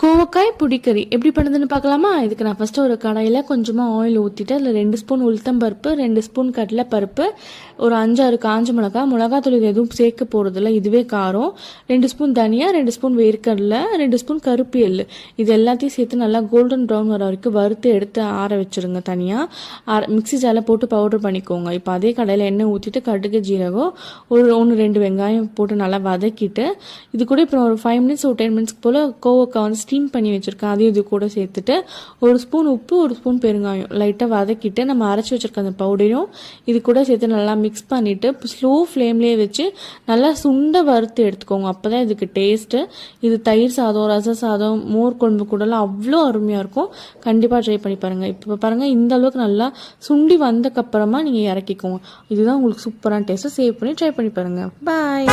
கோவக்காய் புடிக்கறி எப்படி பண்ணுறதுன்னு பார்க்கலாமா? இதுக்கு நான் ஃபஸ்ட்டு ஒரு கடாயில் கொஞ்சமாக ஆயில் ஊற்றிட்டு அதில் 2 ஸ்பூன் உளுத்தம்பருப்பு, 2 ஸ்பூன் கடலைப்பருப்பு, ஒரு 5-6 காஞ்ச மிளகாத்தூள் இது எதுவும் சேர்க்க போகிறதில்ல, இதுவே காரம், 2 ஸ்பூன் தனியா, 2 ஸ்பூன் வேர்க்கடலை, 2 ஸ்பூன் கருப்பு எள்ளு, இது எல்லாத்தையும் சேர்த்து நல்லா கோல்டன் ப்ரௌன் வர வரைக்கும் வறுத்து எடுத்து ஆற வச்சுருங்க. தனியாக மிக்ஸி ஜாரில் போட்டு பவுடர் பண்ணிக்கோங்க. இப்போ அதே கடாயில் எண்ணெய் ஊற்றிட்டு கடுகு, ஜீரகம், ஒரு 1-2 வெங்காயம் போட்டு நல்லா வதக்கிட்டு இது கூட இப்போ ஒரு 5 மினிட்ஸ் ஒரு 10 மினிட்ஸ்க்கு போல் கோவக்காய் வந்து ஸ்டீம் பண்ணி வச்சுருக்கேன், அதையும் இது கூட சேர்த்துட்டு ஒரு ஸ்பூன் உப்பு, ஒரு ஸ்பூன் பெருங்காயம் லைட்டாக வதக்கிட்டு நம்ம அரைச்சி வச்சுருக்க அந்த பவுடரையும் இது கூட சேர்த்து நல்லா மிக்ஸ் பண்ணிவிட்டு ஸ்லோ ஃப்ளேம்லேயே வச்சு நல்லா சுண்டை வறுத்து எடுத்துக்கோங்க. அப்போ தான் இதுக்கு டேஸ்ட்டு. இது தயிர் சாதம், ரச சாதம், மோர் குழம்பு கூடலாம் அவ்வளோ அருமையாக இருக்கும். கண்டிப்பாக ட்ரை பண்ணி பாருங்கள். இப்போ பாருங்கள், இந்த அளவுக்கு நல்லா சுண்டி வந்தக்கப்புறமா நீங்கள் இறக்கிக்கோங்க. இதுதான் உங்களுக்கு சூப்பரான டேஸ்ட்டை. சேவ் பண்ணி ட்ரை பண்ணி பாருங்கள். பாய்.